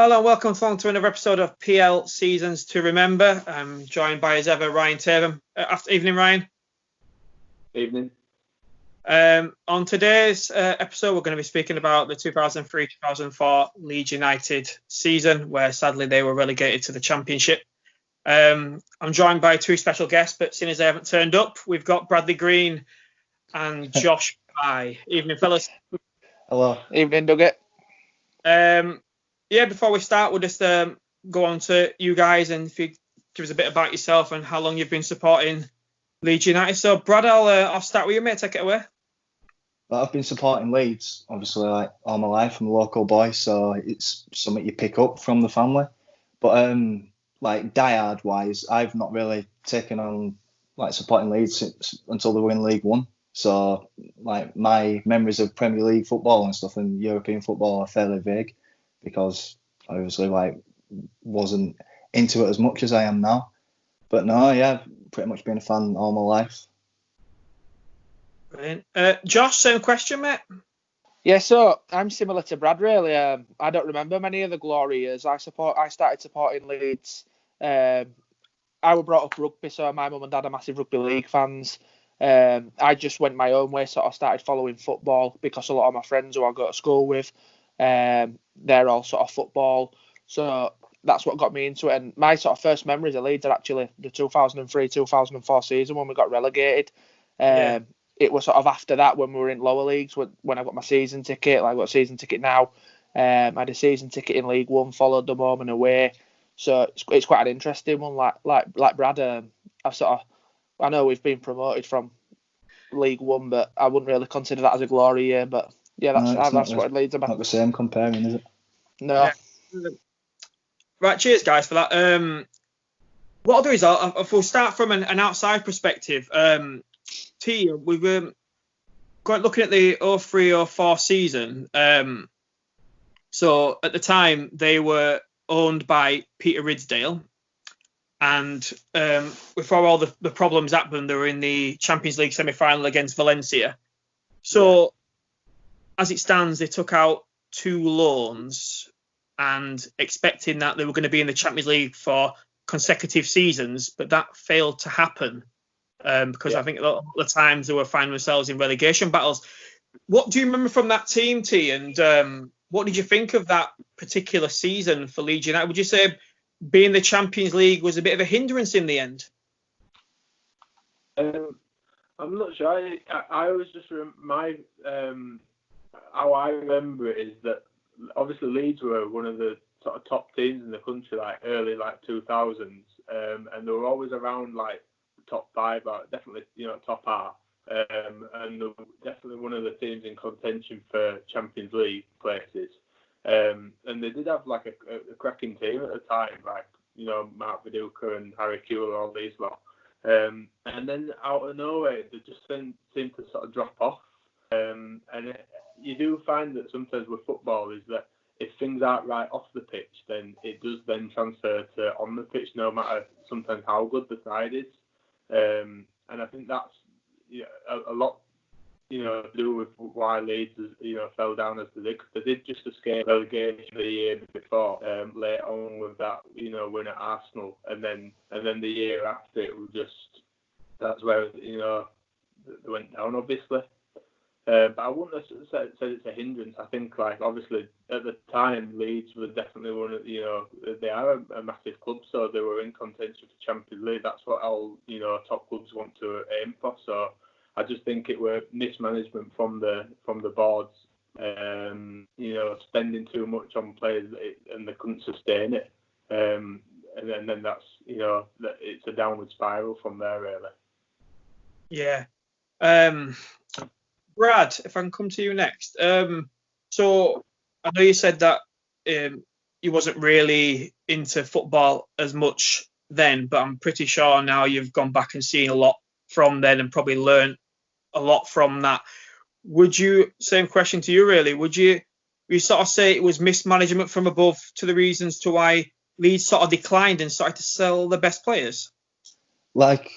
Hello and welcome along to another episode of PL Seasons to Remember. I'm joined by, as ever, Ryan Tatham. Evening, Ryan. Evening. On today's episode, we're going to be speaking about the 2003-2004 Leeds United season, where sadly they were relegated to the Championship. I'm joined by two special guests, but seeing as they haven't turned up, we've got Bradley Green and Josh Pye. Evening, fellas. Hello. Evening, Dougie. Before we start, we'll just go on to you guys, and if you give us a bit about yourself and how long you've been supporting Leeds United. So, Brad, I'll start with you, mate. Take it away. Well, I've been supporting Leeds, obviously, like all my life. I'm a local boy, so it's something you pick up from the family. But like diehard wise, I've not really taken on like supporting Leeds until they were in League One. So, like my memories of Premier League football and stuff and European football are fairly vague, because I obviously like wasn't into it as much as I am now. But no, yeah, I've pretty much been a fan all my life. Brilliant. Josh, same question, mate. Yeah, so I'm similar to Brad, really. I don't remember many of the glory years. I started supporting Leeds. I was brought up rugby, so my mum and dad are massive rugby league fans. I just went my own way, sort of started following football because a lot of my friends who I go to school with, they're all sort of football. So that's what got me into it. And my sort of first memories of Leeds are actually the 2003-2004 season when we got relegated. It was sort of after that when we were in lower leagues when I got my season ticket. Like, I got a season ticket now. I had a season ticket in League One, followed them home and away. So it's quite an interesting one. Like Brad, I know we've been promoted from League One, but I wouldn't really consider that as a glory year. But yeah, that's what Leeds about. Not the same comparing, is it? No. Yeah. Right, cheers, guys, for that. What I'll do is we'll start from an outside perspective. T, we were looking at the 03-04 season. So at the time, they were owned by Peter Ridsdale. And before all the problems happened, they were in the Champions League semi-final against Valencia. So as it stands, they took out 2 loans and expecting that they were going to be in the Champions League for consecutive seasons, but that failed to happen because I think a lot of the times they were finding themselves in relegation battles. What do you remember from that team, T? And what did you think of that particular season for Leeds United? Would you say being the Champions League was a bit of a hindrance in the end? I'm not sure. I was just how I remember it is that obviously Leeds were one of the sort of top teams in the country, like early 2000s, and they were always around like top 5, or definitely top half, and they were definitely one of the teams in contention for Champions League places. And they did have like a cracking team at the time, like Mark Viduka and Harry Kewell, all these lot. And then out of nowhere, they just seemed to sort of drop off. You do find that sometimes with football is that if things aren't right off the pitch, then it does then transfer to on the pitch, no matter sometimes how good the side is. And I think that's a lot to do with why Leeds fell down as they did, because they did just escape relegation the year before, late on with that win at Arsenal, and then the year after it was just, that's where they went down, obviously. But I wouldn't have said it's a hindrance. I think, like, obviously at the time Leeds were definitely one of they are a massive club, so they were in contention for Champions League. That's what all top clubs want to aim for. So I just think it were mismanagement from the boards, spending too much on players and they couldn't sustain it. And then that's it's a downward spiral from there, really. Yeah. Brad, if I can come to you next. So I know you said that you wasn't really into football as much then, but I'm pretty sure now you've gone back and seen a lot from then and probably learned a lot from that. Would you, same question to you really, would you sort of say it was mismanagement from above to the reasons to why Leeds sort of declined and started to sell the best players? Like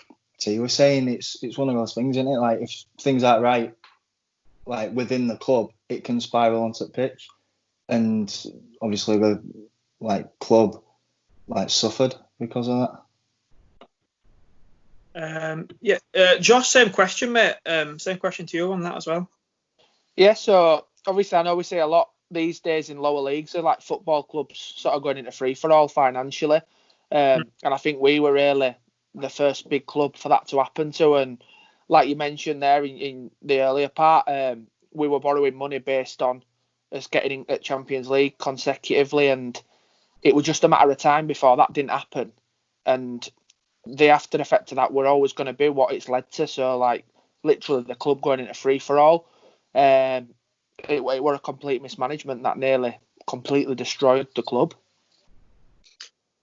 you were saying, it's one of those things, isn't it? Like, if things aren't right, like within the club, it can spiral onto the pitch. And obviously like club like suffered because of that. Josh, same question, mate. Same question to you on that as well. Yeah, so obviously I know we see a lot these days in lower leagues of like football clubs sort of going into free for all financially. And I think we were really the first big club for that to happen to. And like you mentioned there in the earlier part, we were borrowing money based on us getting in at Champions League consecutively. And it was just a matter of time before that didn't happen. And the after effect of that were always going to be what it's led to. So like literally the club going into free for all. It were a complete mismanagement that nearly completely destroyed the club.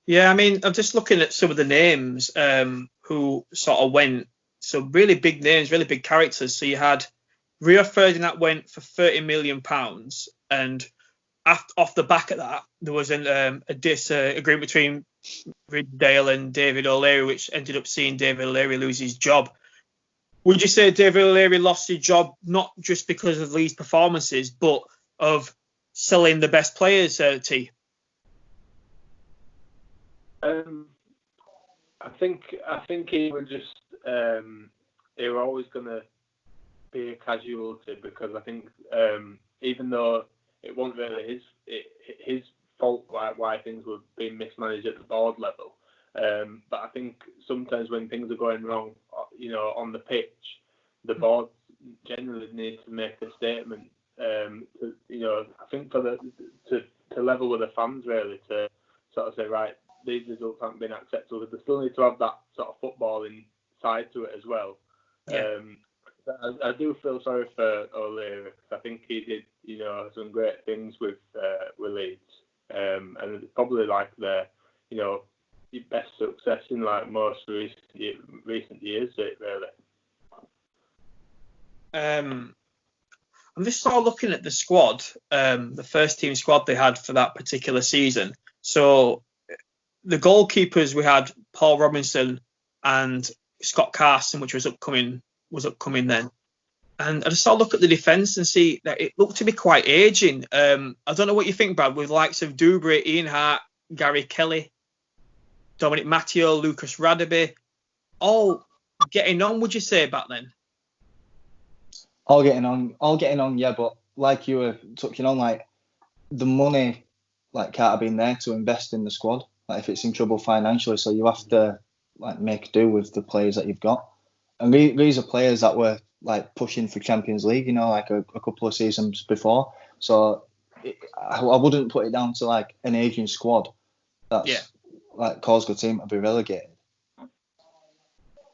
Yeah, I mean, I'm just looking at some of the names who sort of went. So really big names, really big characters. So you had Rio Ferdinand went for £30 million, and off the back of that, there was a disagreement between Ridsdale and David O'Leary, which ended up seeing David O'Leary lose his job. Would you say David O'Leary lost his job not just because of Leeds' performances, but of selling the best players, T? I think he was just they were always going to be a casualty, because I think even though it wasn't really his fault why things were being mismanaged at the board level, but I think sometimes when things are going wrong, on the pitch, the board generally need to make a statement. I think to level with the fans, really, to sort of say, right, these results haven't been acceptable. They still need to have that sort of footballing side to it as well. Yeah. I do feel sorry for O'Leary, because I think he did, some great things with Leeds, and it's probably like their best success in like most recent years, really. I'm just sort of looking at the squad, the first team squad they had for that particular season. So the goalkeepers, we had Paul Robinson and Scott Carson, which was upcoming then. And I just sort of look at the defence and see that it looked to be quite aging. I don't know what you think, Brad, with the likes of Dubry, Ian Hart, Gary Kelly, Dominic Matteo, Lucas Radaby, all getting on, would you say, back then? All getting on, yeah. But like you were touching on, like the money, like can't have been there to invest in the squad. Like if it's in trouble financially, so you have to like make do with the players that you've got. And these are players that were like pushing for Champions League, like a couple of seasons before. So I wouldn't put it down to like an aging squad that's like caused the team to be relegated.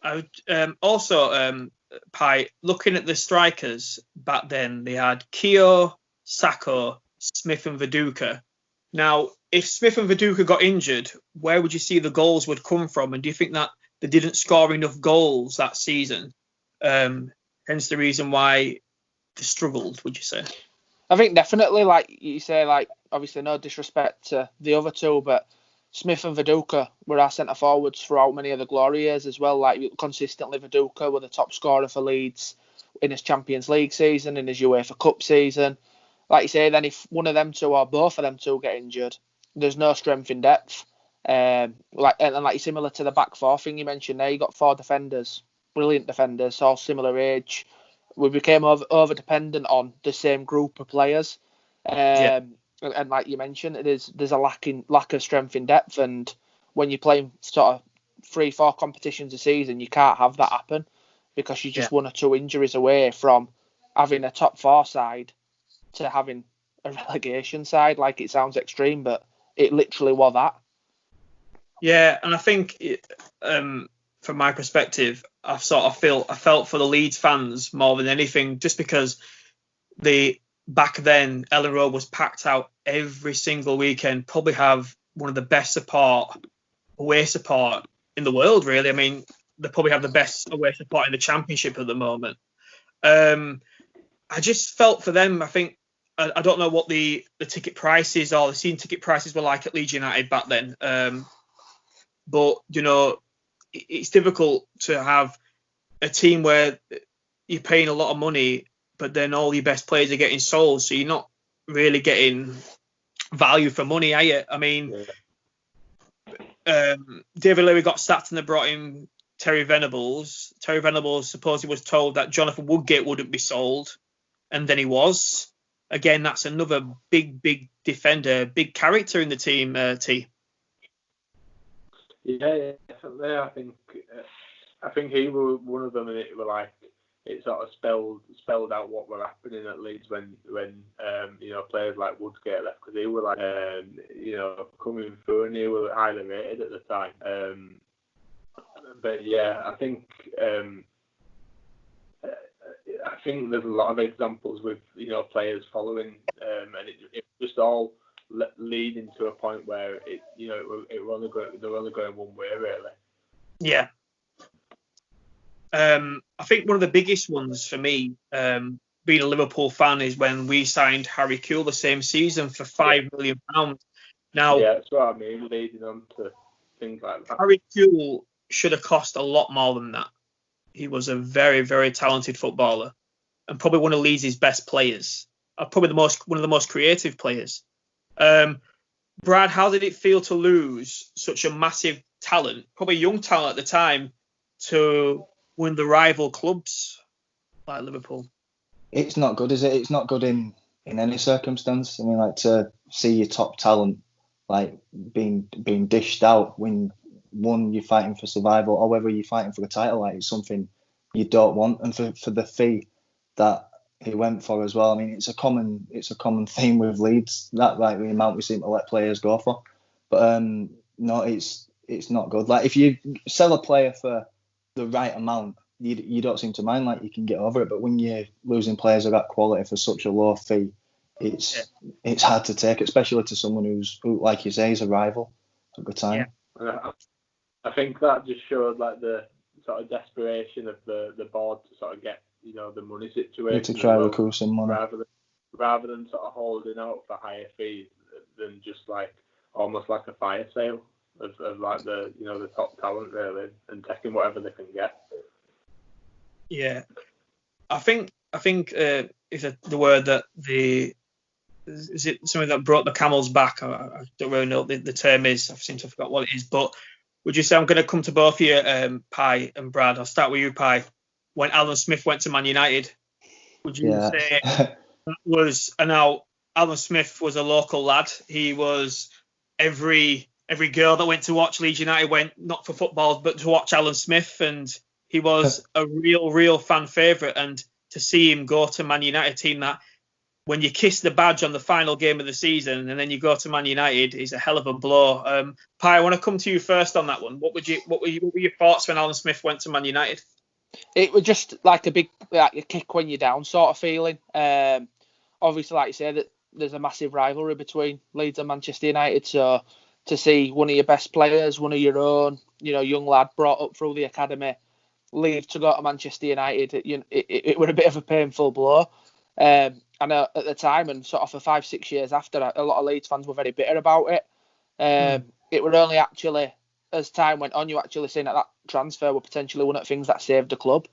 I would, also, Pye, looking at the strikers back then, they had Keogh, Sacco, Smith and Viduka. Now, if Smith and Viduka got injured, where would you see the goals would come from? And do you think that they didn't score enough goals that season? Hence the reason why they struggled, would you say? I think definitely, like you say, like obviously no disrespect to the other two, but Smith and Viduka were our centre forwards throughout many of the glory years as well. Like consistently, Viduka were the top scorer for Leeds in his Champions League season, in his UEFA Cup season. Like you say, then if one of them two or both of them two get injured, there's no strength in depth. Like similar to the back four thing you mentioned there, you got four defenders, brilliant defenders, all similar age. We became over dependent on the same group of players. And like you mentioned, there's a lack of strength in depth, and when you're playing sort of 3-4 competitions a season, you can't have that happen because you're just 1 or 2 injuries away from having a top 4 side to having a relegation side. Like it sounds extreme, but it literally was that. Yeah, and I think from my perspective, I felt for the Leeds fans more than anything, just because back then Ellen Road was packed out every single weekend. Probably have one of the best away support in the world, really. I mean, they probably have the best away support in the Championship at the moment. I just felt for them. I think I don't know what the ticket prices or the season ticket prices were like at Leeds United back then, but it's difficult to have a team where you're paying a lot of money, but then all your best players are getting sold, so you're not really getting value for money, are you? I mean, Yeah. David Leary got sacked and they brought in Terry Venables. Terry Venables supposedly was told that Jonathan Woodgate wouldn't be sold, and then he was. Again, that's another big defender, big character in the team, T. Yeah, definitely. I think he was one of them, and it sort of spelled out what were happening at Leeds when players like Woodgate left, because they were coming through and they were highly rated at the time. But yeah, I think there's a lot of examples with players following, and it just all leading to a they were only going one way, really. Yeah. I think one of the biggest ones for me, being a Liverpool fan, is when we signed Harry Kewell the same season for £5 million. Now, yeah, that's what I mean, leading on to things like that. Harry Kewell should have cost a lot more than that. He was a very, very talented footballer and probably one of Leeds' best players. Probably one of the most creative players. Brad, how did it feel to lose such a massive talent, probably young talent at the time, to win the rival clubs like Liverpool? It's not good, is it? It's not good in any circumstance. I mean, like, to see your top talent like being dished out when you're fighting for survival, or whether you're fighting for a title, like, it's something you don't want. And for the fee that he went for as well. I mean, it's a common theme with Leeds, that, like, the amount we seem to let players go for. But no, it's not good. Like, if you sell a player for the right amount, you don't seem to mind, like, you can get over it. But when you're losing players of that quality for such a low fee, it's hard to take, especially to someone who, like you say, is a rival at the time. Yeah. I think that just showed, like, the sort of desperation of the board to sort of get the money situation, to try recruit some money, rather than sort of holding out for higher fees than just like almost like a fire sale of like the top talent, really, and taking whatever they can get. Yeah, I think is the word that is it something that brought the camel's back? I don't really know what the term is. I seem to have forgot what it is. But would you say, I'm going to come to both of you, Pye and Brad. I'll start with you, Pye. When Alan Smith went to Man United, would you say that was, and now Alan Smith was a local lad. He was every girl that went to watch Leeds United went not for football but to watch Alan Smith, and he was a real fan favourite. And to see him go to Man United, team that when you kiss the badge on the final game of the season and then you go to Man United, is a hell of a blow. Pye, I want to come to you first on that one. What were your thoughts when Alan Smith went to Man United? It was just like a kick when you're down sort of feeling. Obviously, like you said, that there's a massive rivalry between Leeds and Manchester United. So to see one of your best players, one of your own, young lad brought up through the academy, leave to go to Manchester United, it was a bit of a painful blow. I know at the time, and sort of for 5-6 years after, a lot of Leeds fans were very bitter about it. It were only actually, as time went on, you actually seen that transfer were potentially one of the things that saved the club,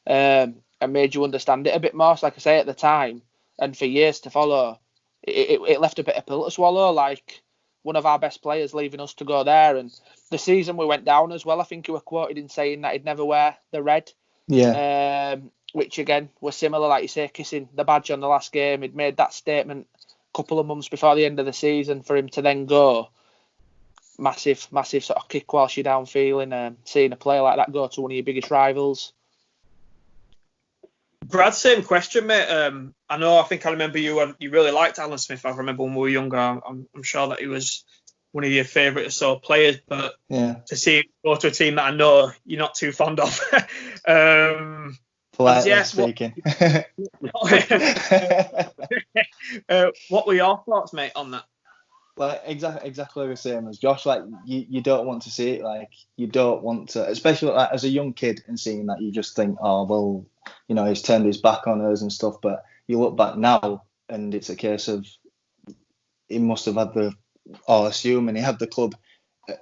and made you understand it a bit more. So, like I say, at the time, and for years to follow, it left a bit of pill to swallow, like one of our best players leaving us to go there. And the season we went down as well, I think you were quoted in saying that he'd never wear the red. Yeah. Which again was similar, like you say, kissing the badge on the last game. He'd made that statement a couple of months before the end of the season. For him to then go, massive sort of kick whilst you're down feeling, seeing a player like that go to one of your biggest rivals. Brad, same question, mate. I think I remember you really liked Alan Smith. I remember when we were younger. I'm sure that he was one of your favourite sort of players, but to see him go to a team that I know you're not too fond of. Politely speaking. What were your thoughts, mate, on that? Like, exactly the same as Josh. Like, you don't want to see it. Like, you don't want to, especially like as a young kid, and seeing that, you just think, oh well, he's turned his back on us and stuff. But you look back now, and it's a case of he must have had he had the club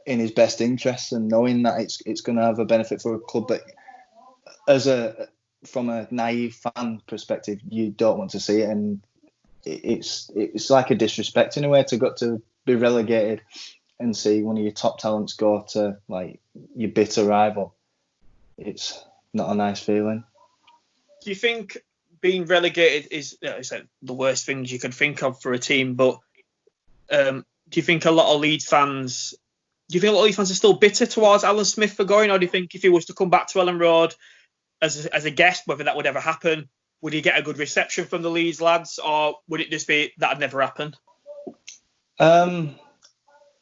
in his best interests, and knowing that it's going to have a benefit for a club that, from a naive fan perspective, you don't want to see it. And it's like a disrespect in a way to got to be relegated and see one of your top talents go to like your bitter rival. It's not a nice feeling. Do you think being relegated is like the worst things you could think of for a team? But do you think a lot of Leeds fans? Do you think a lot of Leeds fans are still bitter towards Alan Smith for going, or do you think if he was to come back to Ellen Road as a guest, whether that would ever happen, would he get a good reception from the Leeds lads, or would it just be that'd never happen? I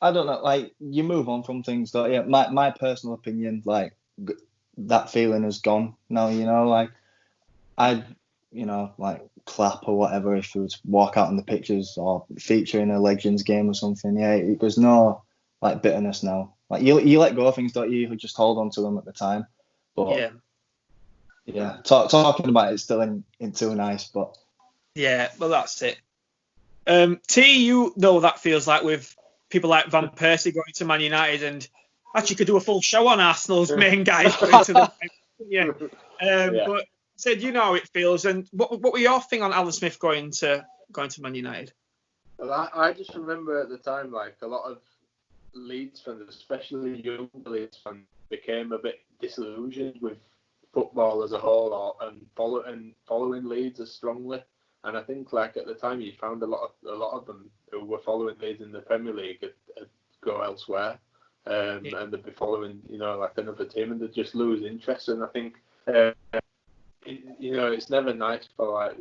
don't know. Like, you move on from things, though. Yeah, my personal opinion, like, that feeling is gone now. Like, I'd, like, clap or whatever if it was walk out in the pictures or feature in a Legends game or something. Yeah, there's no like bitterness now. Like, you let go of things, don't you? You just hold on to them at the time. But yeah, talking about it still ain't too nice. But yeah, well, that's it. T, you know that feels like with people like Van Persie going to Man United, and actually could do a full show on Arsenal's main guys going to the But said how it feels, and what were your thing on Alan Smith going to Man United? Well, I just remember at the time, like, a lot of Leeds fans, especially young Leeds fans, became a bit disillusioned with football as a whole, and following Leeds as strongly. And I think, like, at the time, you found a lot of them who were following Leeds in the Premier League go elsewhere, and they'd be following, like another team, and they'd just lose interest. And I think, it's never nice for like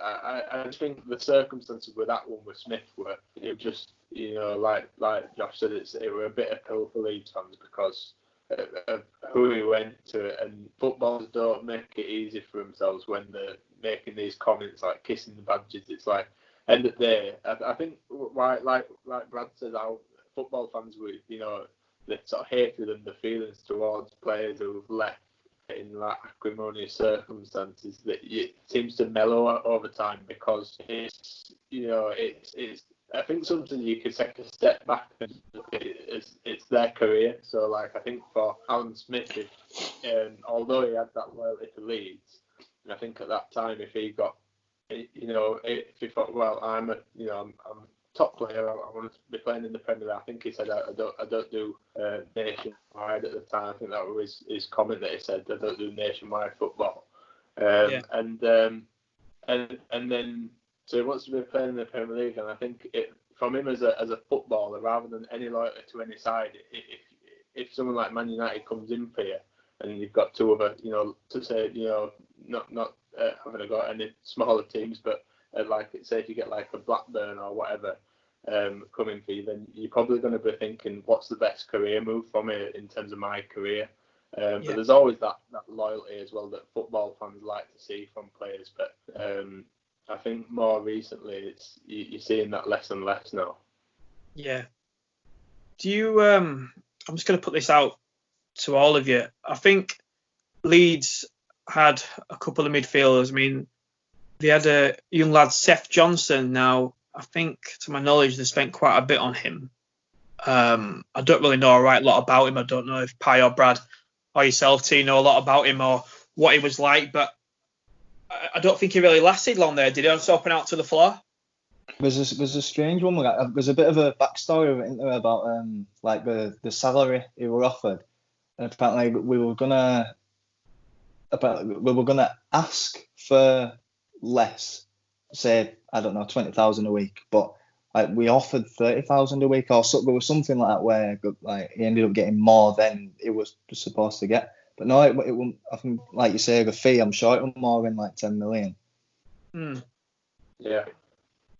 I just think the circumstances with that one with Smith were just, like Josh said, it were a bitter pill for Leeds fans because of who he went to, and footballers don't make it easy for themselves when they're making these comments like kissing the badges. It's like, end of the day, I think why, like Brad says, how football fans with the sort of hatred and the feelings towards players who've left in like acrimonious circumstances, that it seems to mellow over time because it's I think something you could take a step back and it's their career. So like I think for Alan Smith, although he had that loyalty to Leeds, and I think at that time if he got, if he thought, well, I'm a top player, I want to be playing in the Premier League. I think he said I don't do nationwide at the time. I think that was his comment that he said, I don't do nationwide football. And then so he wants to be playing in the Premier League, and I think from him as a footballer, rather than any loyalty to any side, if someone like Man United comes in for you, and you've got two other, to say, not having got any smaller teams, but like say if you get like a Blackburn or whatever coming for you, then you're probably going to be thinking, what's the best career move for me in terms of my career? But there's always that loyalty as well that football fans like to see from players. But I think more recently, you're seeing that less and less now. Yeah. Do you? I'm just going to put this out to all of you. I think Leeds had a couple of midfielders. I mean, they had a young lad, Seth Johnson. Now, I think, to my knowledge, they spent quite a bit on him. I don't really know a right lot about him. I don't know if Pye or Brad or yourself, T, know a lot about him or what he was like, but I don't think he really lasted long there. Did he just open out to the floor? It was a strange one. There's a bit of a backstory of it, isn't there, about like the salary he were offered, and apparently we were gonna ask for less, say, I don't know, 20,000 a week, but like we offered 30,000 a week or so. There was something like that where like he ended up getting more than it was supposed to get. But no, it won't. I think, like you say, the fee, I'm sure it was more than like 10 million. Yeah.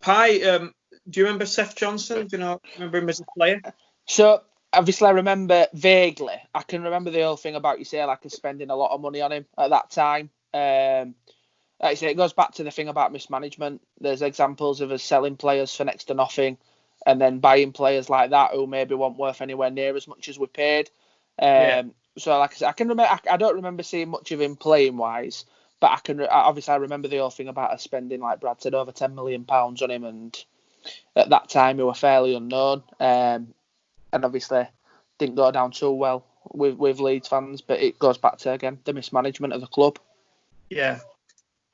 Pye, do you remember Seth Johnson? Do you remember him as a player? So obviously I remember vaguely. I can remember the whole thing about you say like spending a lot of money on him at that time. Like I say, it goes back to the thing about mismanagement. There's examples of us selling players for next to nothing, and then buying players like that who maybe weren't worth anywhere near as much as we paid. So like I said, I can remember. I don't remember seeing much of him playing wise, but I remember the whole thing about us spending, like Brad said, over £10 million on him, and at that time he were fairly unknown, and obviously didn't go down too well with Leeds fans. But it goes back to, again, the mismanagement of the club. Yeah.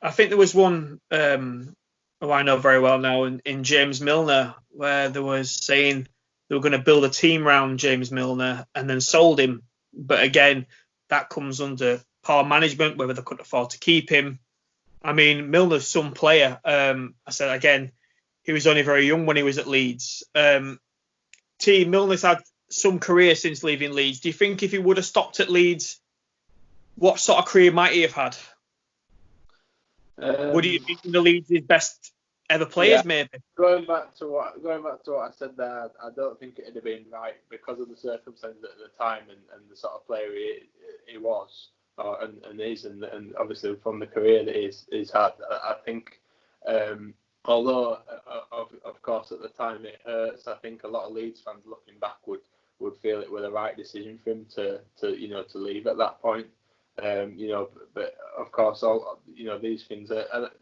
I think there was one who I know very well now, in James Milner, where there was saying they were going to build a team around James Milner and then sold him. But again, that comes under poor management, whether they couldn't afford to keep him. I mean, Milner's some player. I said again, he was only very young when he was at Leeds. Milner's had some career since leaving Leeds. Do you think if he would have stopped at Leeds, what sort of career might he have had? Would he have been the Leeds' best ever players, maybe? Going back to what I said there, I don't think it'd have been right because of the circumstances at the time and the sort of player he was and is, and obviously from the career that he's had. I think, although of course at the time it hurts, I think a lot of Leeds fans looking back would feel it was the right decision for him to leave at that point. But of course, all these things.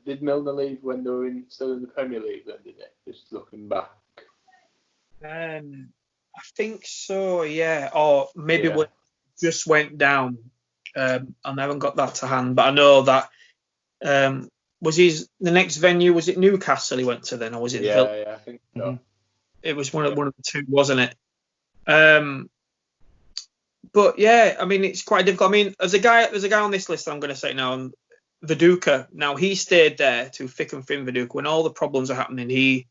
Did Milner leave when they were still in the Premier League? Then did they? Just looking back. I think so. Yeah, or maybe when just went down. I haven't got that to hand, but I know that was the next venue. Was it Newcastle he went to then, or was it? Yeah, I think so. Mm-hmm. It was one of the two, wasn't it? But yeah, I mean, it's quite difficult. I mean, there's a guy on this list I'm going to say now, Viduka. Now, he stayed there to thick and thin, Viduka. When all the problems are happening, he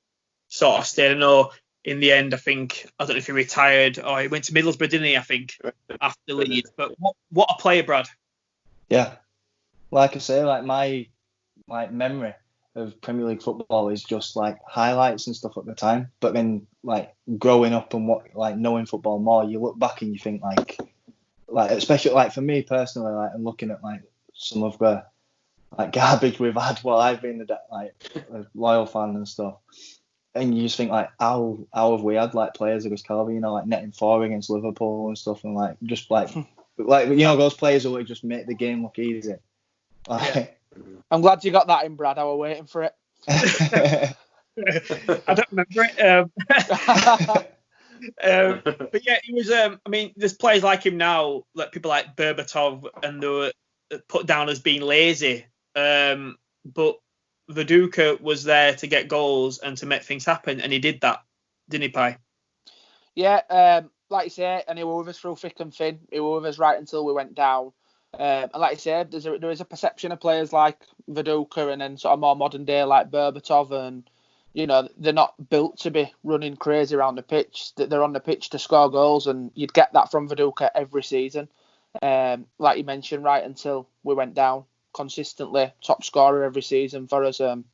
sort of stayed. I know in the end, I don't know if he retired or he went to Middlesbrough, didn't he, I think, after Leeds. But what a player, Brad. Yeah. Like I say, like my memory of Premier League football is just like highlights and stuff at the time. But then like growing up and knowing football more, you look back and you think like especially like for me personally, like I'm looking at like some of the like garbage we've had while I've been a loyal fan and stuff. And you just think like how have we had like players of this caliber, like netting 4 against Liverpool and stuff, and like just like those players who like just make the game look easy. I'm glad you got that in, Brad. I was waiting for it. I don't remember it. But yeah, he was. I mean, there's players like him now, like people like Berbatov, and they were put down as being lazy. But Viduka was there to get goals and to make things happen, and he did that, didn't he, Pye? Yeah, like you say, and he was with us through thick and thin. He was with us right until we went down. And like you said, there is a perception of players like Viduka and then sort of more modern day like Berbatov, and they're not built to be running crazy around the pitch. They're on the pitch to score goals, and you'd get that from Viduka every season. Like you mentioned, right until we went down, consistently top scorer every season for us. And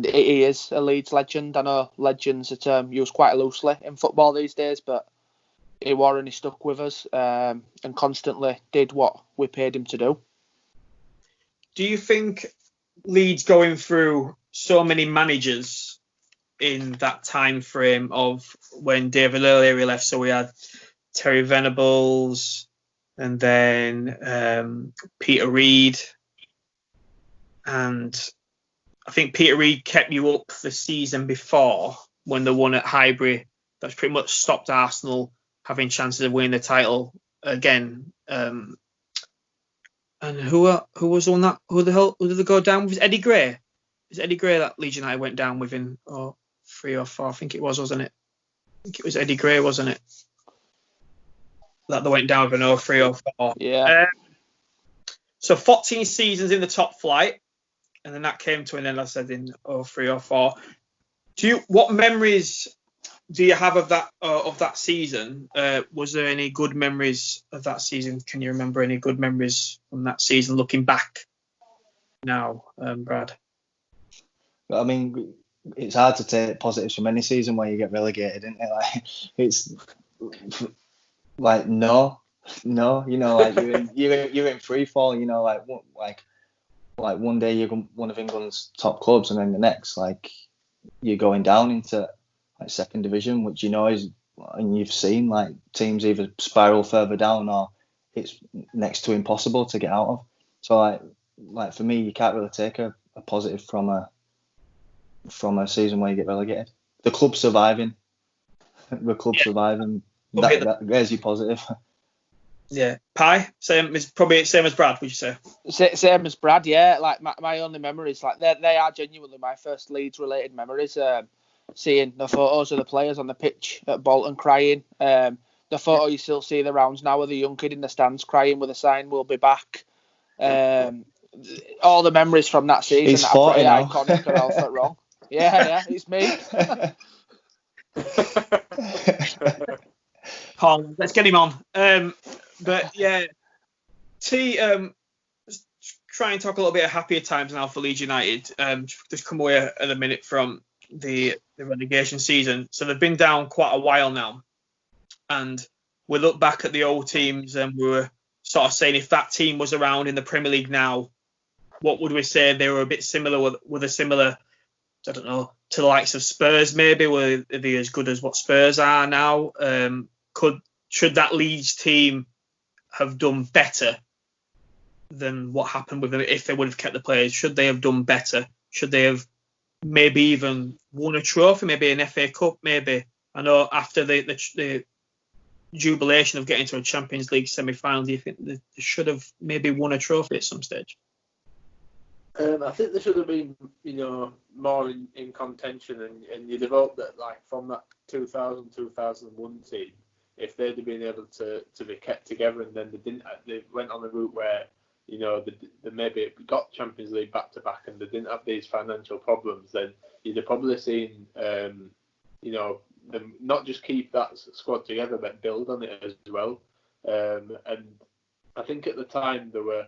he is a Leeds legend. I know legend's a term used quite loosely in football these days, but he wore and he stuck with us and constantly did what we paid him to do. Do you think Leeds going through so many managers in that time frame of when David O'Leary left? So we had Terry Venables and then Peter Reid. And I think Peter Reid kept you up the season before when they won at Highbury. That's pretty much stopped Arsenal having chances of winning the title again. And who was on that? Who did they go down with? Was Eddie Gray? Is Eddie Gray that Leeds United went down with in 3 or 4? I think it was, wasn't it? I think it was Eddie Gray, wasn't it? That they went down with an 3 or 4. Yeah. So 14 seasons in the top flight, and then that came to an end, I said, in 3 or 4. What memories do you have of that season? Was there any good memories of that season? Can you remember any good memories from that season looking back now, Brad? I mean, it's hard to take positives from any season where you get relegated, isn't it? Like, it's like no, like you're in free fall. Like one day you're one of England's top clubs, and then the next, like you're going down into like second division, which is, and you've seen like teams either spiral further down or it's next to impossible to get out of. So like for me, you can't really take a positive from a season where you get relegated. The club's surviving. That there's your positive. Yeah, Pye, probably same as Brad, would you say? Same as Brad, yeah. Like my only memories, like they are genuinely my first Leeds related memories. Seeing the photos of the players on the pitch at Bolton crying. The photo you still see the rounds now of the young kid in the stands crying with a sign, "We'll be back." All the memories from that season He's that are pretty now. iconic are all set wrong. Yeah, it's me. Paul, let's get him on. But yeah, T. Try and talk a little bit of happier times now for Leeds United. Just come away at a minute from the relegation season, so they've been down quite a while now, and we look back at the old teams and we were sort of saying if that team was around in the Premier League now, what would we say? They were a bit similar with a similar, I don't know, to the likes of Spurs maybe. Were they as good as what Spurs are now? Should that Leeds team have done better than what happened with them if they would have kept the players? Should they have done better? Should they have maybe even won a trophy, maybe an FA Cup, maybe? I know after the jubilation of getting to a Champions League semi-final, do you think they should have maybe won a trophy at some stage? I think they should have been, more in contention, and you'd have hoped that, like, from that 2000-2001 team, if they'd have been able to be kept together, and then they went on a route where, they maybe got Champions League back to back, and they didn't have these financial problems, then you'd have probably seen, them not just keep that squad together, but build on it as well. And I think at the time they were.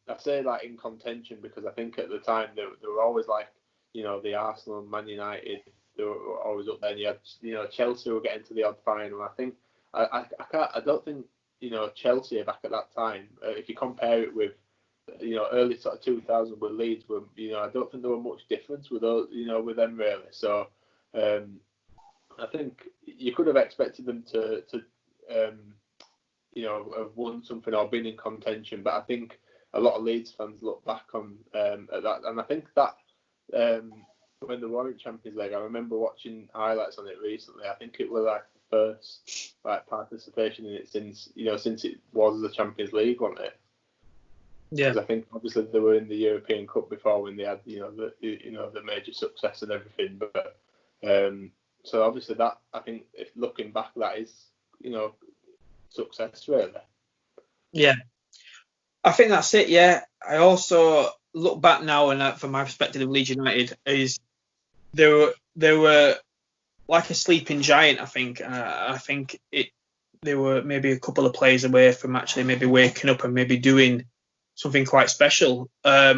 I say like in contention because I think at the time they were always like, the Arsenal and Man United, they were always up there. And you had, Chelsea were getting to the odd final. I think I don't think, Chelsea back at that time, if you compare it with, early sort of 2000 with Leeds, were, I don't think there were much difference with those, with them really. So I think you could have expected them to have won something or been in contention, but I think a lot of Leeds fans look back on at that, and I think that when they were in Champions League, I remember watching highlights on it recently. I think it was like the first participation in it since it was the Champions League, wasn't it? Yeah. Because I think obviously they were in the European Cup before when they had the major success and everything, but so obviously that, I think, if looking back, that is success really. Yeah. I think that's it, yeah. I also look back now, and from my perspective of Leeds United, is they were like a sleeping giant, I think. I think they were maybe a couple of players away from actually maybe waking up and maybe doing something quite special. But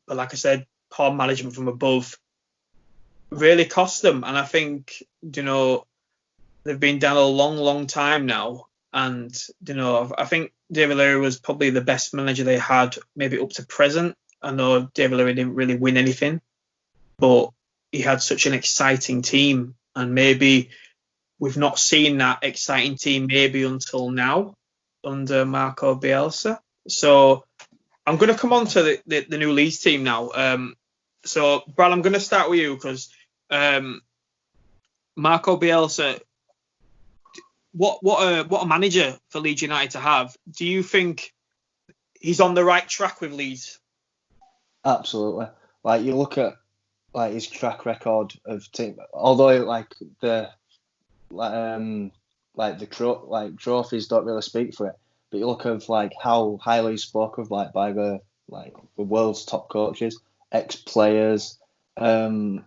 like I said, poor management from above really cost them. And I think, they've been down a long, long time now. And, I think David Leary was probably the best manager they had, maybe up to present. I know David Leary didn't really win anything, but he had such an exciting team. And maybe we've not seen that exciting team maybe until now under Marco Bielsa. So I'm going to come on to the new Leeds team now. So, Brad, I'm going to start with you because Marco Bielsa, what a manager for Leeds United to have. Do you think he's on the right track with Leeds? Absolutely. Like, you look at like his track record of team, although trophies don't really speak for it, but you look at like how highly spoke of by the world's top coaches, ex-players, and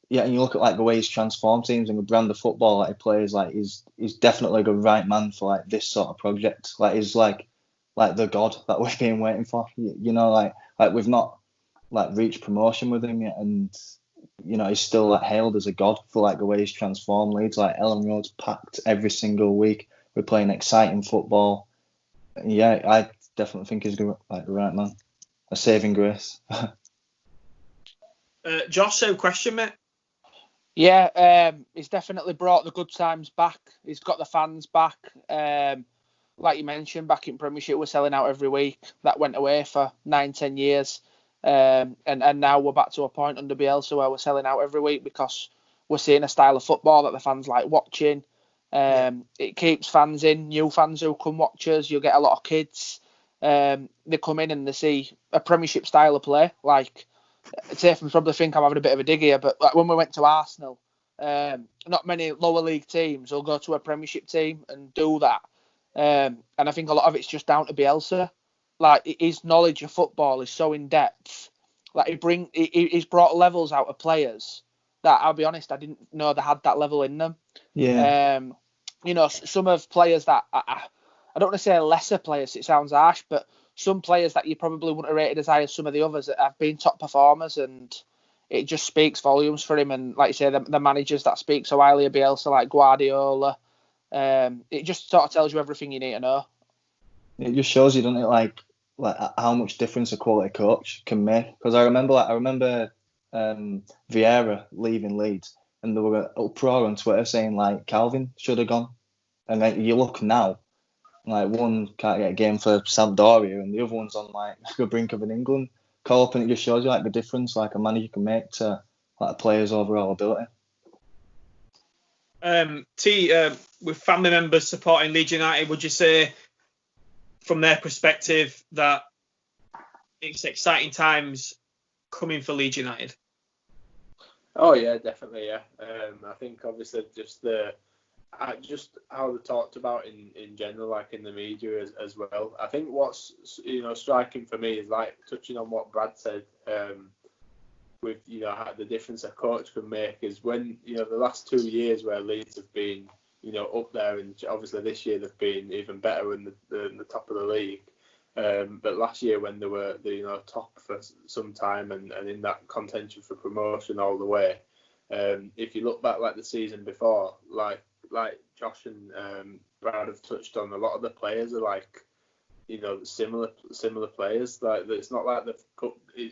you look at like the way he's transformed teams and the brand of football that he plays. Like he's definitely the right man for like this sort of project. Like he's like the god that we've been waiting for. Like we've not reached promotion with him yet, and he's still hailed as a god for like the way he's transformed Leeds. Like Ellen Road's packed every single week. We're playing exciting football. Yeah, I definitely think he's the right man. A saving grace. Josh, same question, mate. Yeah, he's definitely brought the good times back. He's got the fans back. Like you mentioned, back in Premiership, we're selling out every week. That went away for 9-10 years. And now we're back to a point under Bielsa where we're selling out every week because we're seeing a style of football that the fans like watching. It keeps fans in, new fans who come watch us. You'll get a lot of kids. They come in and they see a Premiership style of play. Like, Tatham probably think I'm having a bit of a dig here, but like when we went to Arsenal, not many lower league teams will go to a Premiership team and do that. And I think a lot of it's just down to Bielsa. Like, his knowledge of football is so in depth. Like, he's brought levels out of players that, I'll be honest, I didn't know they had that level in them. Yeah. Some of players that I don't want to say lesser players, it sounds harsh, but some players that you probably wouldn't have rated as high as some of the others that have been top performers, and it just speaks volumes for him. And like you say, the managers that speak so highly of Bielsa, like Guardiola, it just sort of tells you everything you need to know. It just shows you, doesn't it, like how much difference a quality coach can make. Because I remember Vieira leaving Leeds, and there were an uproar on Twitter saying like Calvin should have gone. And then you look now, like one can't get a game for Sampdoria, and the other one's on like the brink of an England call-up, and it just shows you like the difference like a manager can make to like a player's overall ability. With family members supporting Leeds United, would you say, from their perspective, that it's exciting times coming for Leeds United? Oh yeah, definitely. Yeah, I think obviously just how they're talked about in general, like in the media as well. I think what's striking for me is like touching on what Brad said, with how the difference a coach can make is when the last 2 years where Leeds have been up there, and obviously this year they've been even better in the top of the league. But last year when they were top for some time and in that contention for promotion all the way, if you look back like the season before, like Josh and Brad have touched on, a lot of the players are like similar players. Like, it's not like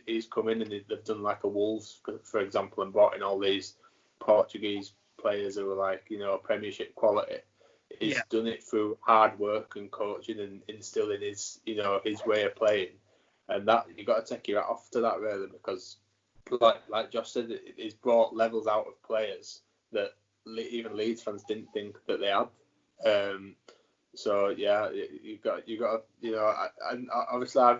he's come in and they've done like a Wolves, for example, and brought in all these Portuguese players who are like Premiership quality. He's done it through hard work and coaching and instilling his way of playing, and that you got to take your hat off to that really, because like Josh said, he's brought levels out of players that even Leeds fans didn't think that they had. So yeah, you got and obviously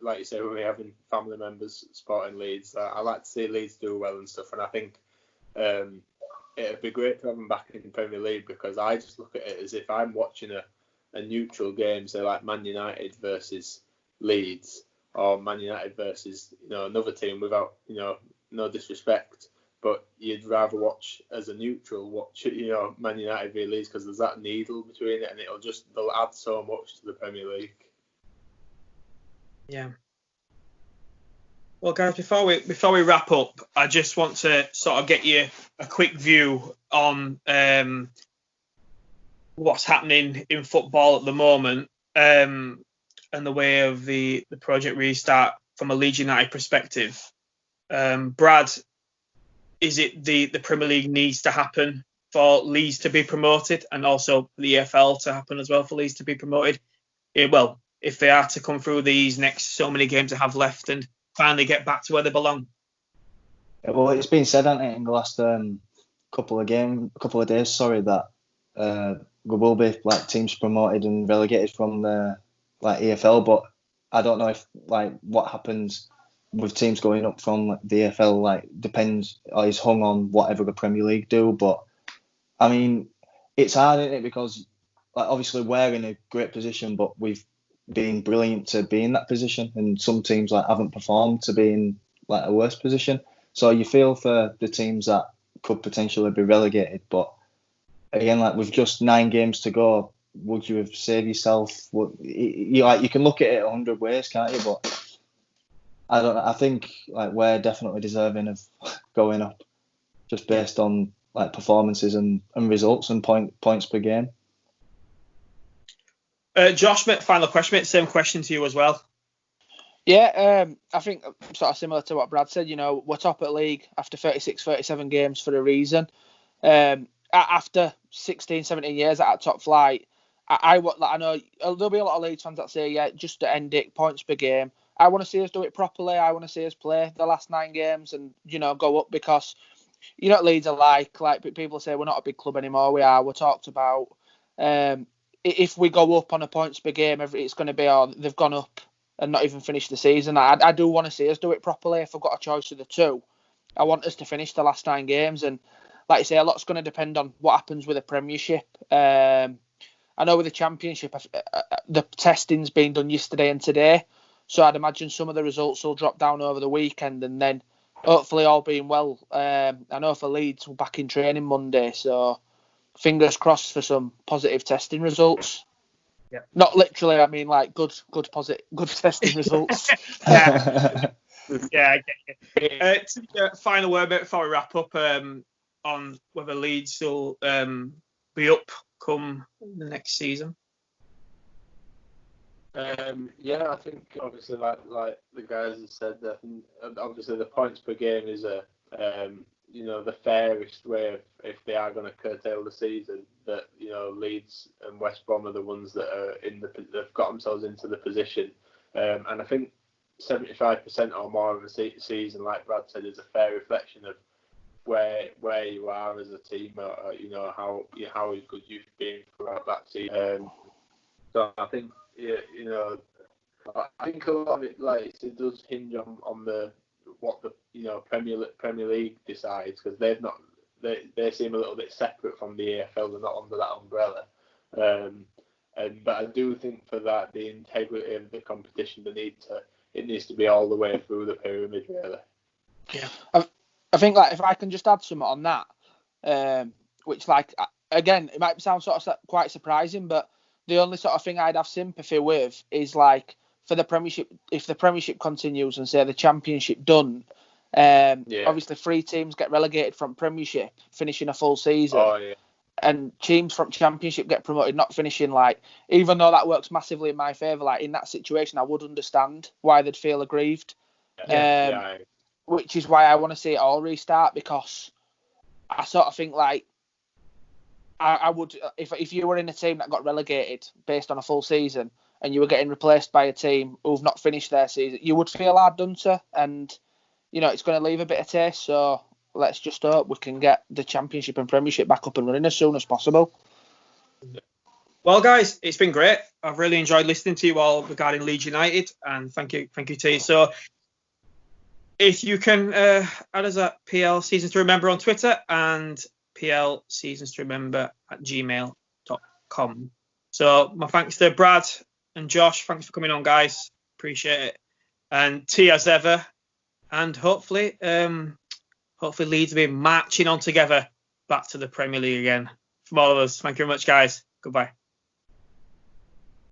like you say, when we're having family members supporting Leeds, I like to see Leeds do well and stuff, and I think it'd be great to have them back in the Premier League, because I just look at it as if I'm watching a neutral game, say like Man United versus Leeds, or Man United versus another team, without no disrespect, but you'd rather watch as a neutral Man United v Leeds, because there's that needle between it, and they'll add so much to the Premier League. Yeah. Well, guys, before we wrap up, I just want to sort of get you a quick view on what's happening in football at the moment, and the way of the Project Restart from a Leeds United perspective. Brad, is it the Premier League needs to happen for Leeds to be promoted, and also the EFL to happen as well for Leeds to be promoted? Well, if they are to come through these next so many games they have left and finally get back to where they belong. Well, it's been said, hasn't it, in the last couple of days, that there will be like teams promoted and relegated from the like EFL, but I don't know if like what happens with teams going up from the EFL like depends, or is hung on whatever the Premier League do. But I mean, it's hard, isn't it, because like obviously we're in a great position, but we've been brilliant to be in that position, and some teams like haven't performed to be in like a worse position. So you feel for the teams that could potentially be relegated, but again, like with just 9 games to go, would you have saved yourself? You can look at it 100 ways, can't you? But I don't know. I think like we're definitely deserving of going up, just based on like performances and results and points per game. Josh, final question, mate. Same question to you as well. Yeah, I think sort of similar to what Brad said. We're top at league after 36, 37 games for a reason. After 16, 17 years at top flight, I know there'll be a lot of Leeds fans that say, just to end it, points per game. I want to see us do it properly. I want to see us play the last 9 games and go up, because you know what Leeds are like people say we're not a big club anymore. We are. We're talked about. If we go up on a points per game, it's going to be they've gone up and not even finished the season. I do want to see us do it properly. If I've got a choice of the two, I want us to finish the last 9 games. And like I say, a lot's going to depend on what happens with the Premiership. I know with the Championship, the testing's been done yesterday and today. So I'd imagine some of the results will drop down over the weekend, and then hopefully all being well. I know for Leeds, we're back in training Monday, so fingers crossed for some positive testing results. Yeah. Not literally, I mean like good testing results. Yeah, I get it. Final word before we wrap up on whether Leeds will be up come the next season. Yeah, I think obviously like the guys have said, I think obviously the points per game is the fairest way of, if they are going to curtail the season, that Leeds and West Brom are the ones that are they've got themselves into the position, and I think 75% or more of a season, like Brad said, is a fair reflection of where you are as a team, or how good you've been throughout that season. So I think I think a lot of it, it does hinge on what the Premier League decides, because they seem a little bit separate from the EFL. They're not under that umbrella. But I do think for that, the integrity of the competition, it needs to be all the way through the pyramid, really. Yeah. I think if I can just add something on that, which again, it might sound sort of quite surprising, but the only sort of thing I'd have sympathy with is for the Premiership, if the Premiership continues and say the Championship done, obviously 3 teams get relegated from Premiership, finishing a full season. Oh, yeah. And teams from Championship get promoted, not finishing even though that works massively in my favour, in that situation, I would understand why they'd feel aggrieved. Which is why I want to see it all restart, because I sort of think I would, if you were in a team that got relegated based on a full season and you were getting replaced by a team who've not finished their season, you would feel hard done to, and it's going to leave a bit of taste. So let's just hope we can get the Championship and Premiership back up and running as soon as possible. Well, guys, it's been great. I've really enjoyed listening to you all regarding Leeds United, and thank you, T. So if you can add us at PL Seasons to Remember on Twitter and PL Seasons to Remember at gmail.com. So my thanks to Brad and Josh. Thanks for coming on, guys. Appreciate it. And T as ever. And hopefully Leeds will be marching on together back to the Premier League again. From all of us, thank you very much, guys. Goodbye.